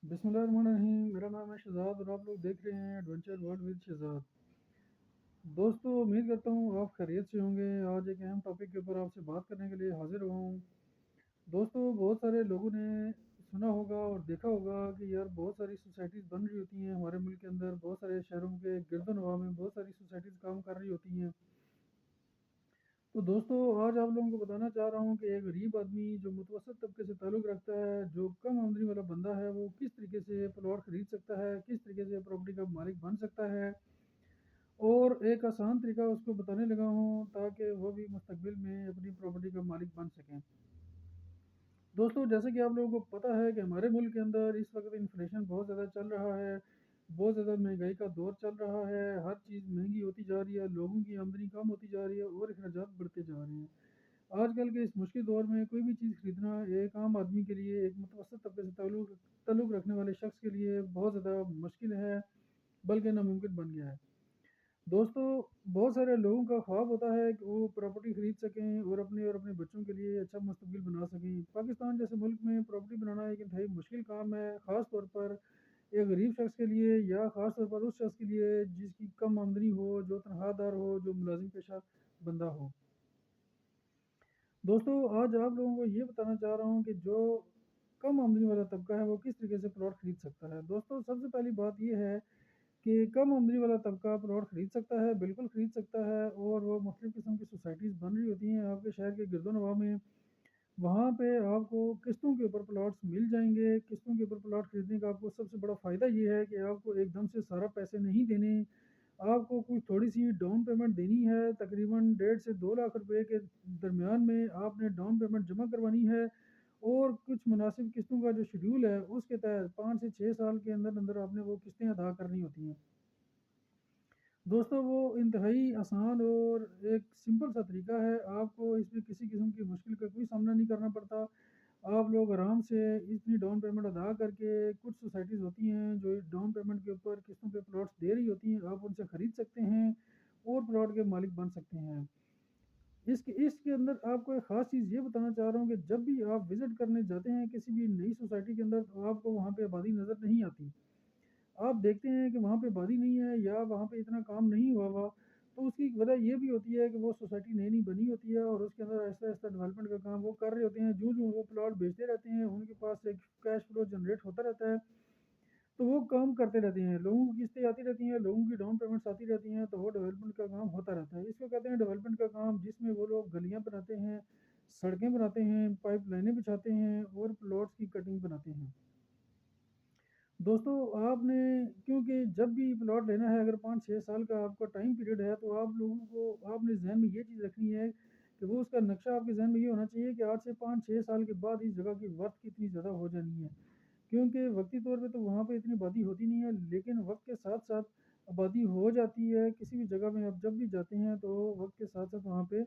बिस्मिल्लाहिर्रहमानिर्रहीम। मेरा नाम है शहजाद और आप लोग देख रहे हैं एडवेंचर वर्ल्ड विद शहजाद। दोस्तों, उम्मीद करता हूँ आप खैरियत से होंगे। आज एक अहम टॉपिक के ऊपर आपसे बात करने के लिए हाजिर हुआ हूँ। दोस्तों, बहुत सारे लोगों ने सुना होगा और देखा होगा कि यार बहुत सारी सोसाइटीज़ बन रही होती हैं हमारे मुल्क के अंदर। बहुत सारे शहरों के गिरदोनवा में बहुत सारी सोसाइटीज़ काम कर रही होती हैं। तो दोस्तों, आज आप लोगों को बताना चाह रहा हूँ कि एक गरीब आदमी जो मुतवसत तबके से ताल्लुक़ रखता है, जो कम आमदनी वाला बंदा है, वो किस तरीके से प्लॉट ख़रीद सकता है, किस तरीके से प्रॉपर्टी का मालिक बन सकता है। और एक आसान तरीका उसको बताने लगा हूँ ताकि वो भी मुस्तकबिल में अपनी प्रॉपर्टी का मालिक बन सकें। दोस्तों, जैसे कि आप लोगों को पता है कि हमारे मुल्क के अंदर इस वक्त इन्फ्लेशन बहुत ज़्यादा चल रहा है। बहुत ज़्यादा महंगाई का दौर चल रहा है। हर चीज़ महंगी होती जा रही है, लोगों की आमदनी कम होती जा रही है और अखराजात बढ़ते जा रहे हैं। आजकल के इस मुश्किल दौर में कोई भी चीज़ खरीदना एक आम आदमी के लिए, एक मुतवसत तबके से ताल्लुक़ रखने वाले शख्स के लिए बहुत ज़्यादा मुश्किल है, बल्कि नामुमकिन बन गया है। दोस्तों, बहुत सारे लोगों का ख्वाब होता है कि वो प्रॉपर्टी खरीद सकें और अपने बच्चों के लिए अच्छा मुस्तकबिल बना सकें। पाकिस्तान जैसे मुल्क में प्रॉपर्टी बनाना एक इंतहाई मुश्किल काम है, ख़ास तौर पर एक गरीब शख्स के लिए या ख़ास तौर पर उस शख्स के लिए जिसकी कम आमदनी हो, जो तनख्वाहदार हो, जो मुलाजिम पेशा बंदा हो। दोस्तों, आज आप लोगों को ये बताना चाह रहा हूँ कि जो कम आमदनी वाला तबका है वो किस तरीके से प्लॉट खरीद सकता है। दोस्तों, सबसे पहली बात ये है कि कम आमदनी वाला तबका प्लॉट खरीद सकता है, बिल्कुल खरीद सकता है। और वो मुख्तलिफ़ किस्म की सोसाइटीज़ बन रही होती हैं आपके शहर के गिरदोनवा में। वहाँ पे आपको किस्तों के ऊपर प्लॉट्स मिल जाएँगे। किस्तों के ऊपर प्लॉट खरीदने का आपको सबसे बड़ा फ़ायदा ये है कि आपको एकदम से सारा पैसे नहीं देने। आपको कुछ थोड़ी-सी डाउन पेमेंट देनी है, तकरीबन डेढ़ से 2 लाख रुपए के दरमियान में आपने डाउन पेमेंट जमा करवानी है। और कुछ मुनासिब किस्तों का जो शेड्यूल है, उसके तहत 5 से 6 साल के अंदर-अंदर आपने वो किस्तें अदा करनी होती हैं। दोस्तों, वो इंतहाई आसान और एक सिंपल सा तरीका है। आपको इसमें किसी किस्म की मुश्किल का कोई सामना नहीं करना पड़ता। आप लोग आराम से इतनी डाउन पेमेंट अदा करके, कुछ सोसाइटीज़ होती हैं जो डाउन पेमेंट के ऊपर किस्तों पे प्लॉट्स दे रही होती हैं, आप उनसे ख़रीद सकते हैं और प्लॉट के मालिक बन सकते हैं। इसके अंदर आपको एक ख़ास चीज़ ये बताना चाह रहा हूँ कि जब भी आप विज़िट करने जाते हैं किसी भी नई सोसाइटी के अंदर, तो आपको वहाँ पे आबादी नज़र नहीं आती। आप देखते हैं कि वहाँ पे आबादी नहीं है या वहाँ पे इतना काम नहीं हुआ हुआ, तो उसकी वजह ये भी होती है कि वो सोसाइटी नई-नई बनी होती है और उसके अंदर आहिस्ता-आहिस्ता डेवलपमेंट का काम वो कर रहे होते हैं। जो वो प्लॉट बेचते रहते हैं, उनके पास एक कैश फ्लो जनरेट होता रहता है, तो वो काम करते रहते हैं। लोगों की किस्तें आती रहती हैं, लोगों की डाउन पेमेंट्स आती रहती हैं, तो वो डेवलपमेंट का काम होता रहता है। इसको कहते हैं डेवलपमेंट का काम, जिसमें वो लोग गलियाँ बनाते हैं, सड़कें बनाते हैं, पाइपलाइनें बिछाते हैं और प्लॉट्स की कटिंग बनाते हैं। दोस्तों, आपने क्योंकि जब भी प्लॉट लेना है, अगर 5-6 साल का आपका टाइम पीरियड है, तो आप लोगों को आपने ज़हन में ये चीज़ रखनी है कि वो उसका नक्शा आपके ज़हन में ये होना चाहिए कि आज से 5-6 साल के बाद इस जगह की वर्थ कितनी ज़्यादा हो जानी है। क्योंकि वक़्ती तौर पे तो वहाँ पे इतनी आबादी होती नहीं है, लेकिन वक़्त के साथ-साथ आबादी हो जाती है। किसी भी जगह में आप जब भी जाते हैं, तो वक़्त के साथ-साथ वहाँ पे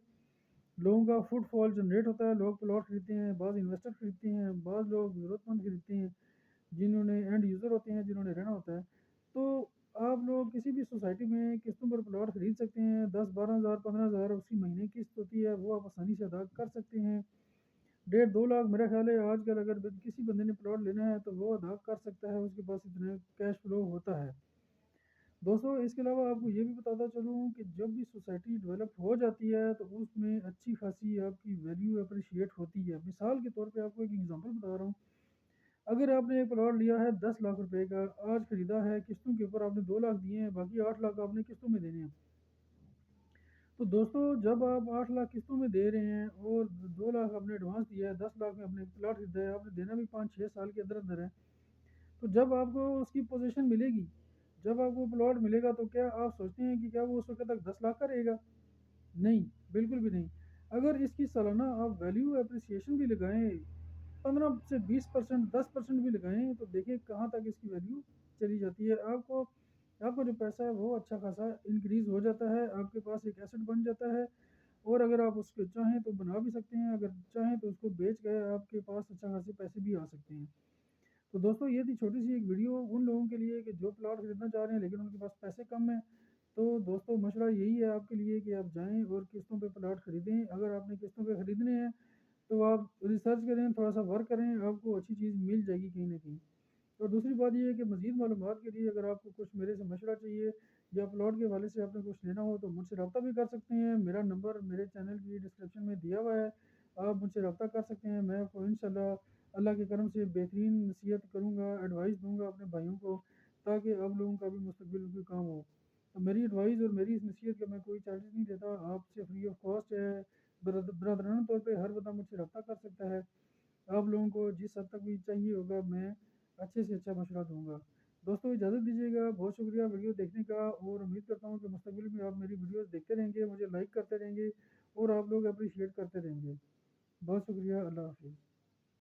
लोगों का फुटफॉल जनरेट होता है, लोग प्लॉट खरीदते हैं, बाज़ इन्वेस्टर खरीदते हैं, बाज़ लोग ज़रूरतमंद खरीदते हैं। जिन्होंने एंड यूज़र होते हैं, जिन्होंने रहना होता है। तो आप लोग किसी भी सोसाइटी में किस्तों पर प्लॉट खरीद सकते हैं। 10-12 हज़ार, 15 हज़ार उसकी महीने की किस्त होती है, वो आप आसानी से अदा कर सकते हैं। डेढ़ 2 लाख मेरा ख़्याल है आजकल अगर किसी बंदे ने प्लॉट लेना है तो वो अदा कर सकता है, उसके पास इतना कैश फ्लो होता है। दोस्तों, इसके अलावा आपको ये भी बताता चलूँ कि जब भी सोसाइटी डेवलप हो जाती है, तो उसमें अच्छी खासी आपकी वैल्यू एप्रिशिएट होती है। मिसाल के तौर पे आपको एक एग्ज़ाम्पल बता रहा हूँ। अगर आपने एक प्लॉट लिया है 10 लाख रुपए का, आज खरीदा है, किस्तों के ऊपर आपने 2 लाख दिए हैं, बाकी 8 लाख आपने किस्तों में देने हैं। तो दोस्तों, जब आप 8 लाख किस्तों में दे रहे हैं और 2 लाख आपने एडवांस दिया है, 10 लाख में आपने प्लॉट खरीदा है, आपने देना भी 5-6 साल के अंदर-अंदर है। तो जब आपको उसकी पोज़ीशन मिलेगी, जब आपको प्लॉट मिलेगा, तो क्या आप सोचते हैं कि क्या वो उस वक़्त तक 10 लाख का रहेगा? नहीं, बिल्कुल भी नहीं। अगर इसकी सालाना आप वैल्यू एप्रिसिएशन भी लगाएँ, 15 से 20%, 10% भी लगाएँ, तो देखिए कहाँ तक इसकी वैल्यू चली जाती है। आपको आपका जो पैसा है वो अच्छा खासा इंक्रीज़ हो जाता है, आपके पास एक एसेट बन जाता है। और अगर आप उसको चाहें तो बना भी सकते हैं, अगर चाहें तो उसको बेच के आपके पास अच्छा खासे पैसे भी आ सकते हैं। तो दोस्तों, ये थी छोटी-सी एक वीडियो उन लोगों के लिए कि जो प्लॉट खरीदना चाह रहे हैं लेकिन उनके पास पैसे कम हैं। तो दोस्तों, मशवरा यही है आपके लिए कि आप जाएँ और किस्तों पे प्लॉट खरीदें। अगर आपने किस्तों पे खरीदने हैं, तो आप रिसर्च करें, थोड़ा-सा वर्क करें, आपको अच्छी चीज़ मिल जाएगी कहीं न कहीं। اور دوسری بات یہ ہے کہ مزید معلومات کے لیے اگر آپ کو کچھ میرے سے مشورہ چاہیے یا پلاٹ کے حوالے سے آپ نے کچھ لینا ہو تو مجھ سے رابطہ بھی کر سکتے ہیں. میرا نمبر میرے چینل کی ڈسکرپشن میں دیا ہوا ہے, آپ مجھ سے رابطہ کر سکتے ہیں. میں آپ کو انشاءاللہ اللہ کے کرم سے بہترین نصیحت کروں گا, ایڈوائس دوں گا اپنے بھائیوں کو, تاکہ آپ لوگوں کا بھی مستقبل میں کوئی کام ہو. تو میری ایڈوائس اور میری اس نصیحت کا میں کوئی چارجز نہیں دیتا, آپ سے فری آف کاسٹ ہے. برادرانہ طور پہ ہر بندہ مجھ سے رابطہ کر سکتا ہے. آپ لوگوں کو جس حد تک بھی چاہیے ہوگا میں اچھے سے اچھا مشورہ دوں گا. دوستوں اجازت دیجیے گا, بہت شکریہ ویڈیو دیکھنے کا, اور امید کرتا ہوں کہ مستقبل میں آپ میری ویڈیوز دیکھتے رہیں گے, مجھے لائک کرتے رہیں گے اور آپ لوگ اپریشیٹ کرتے رہیں گے. بہت شکریہ, اللہ حافظ.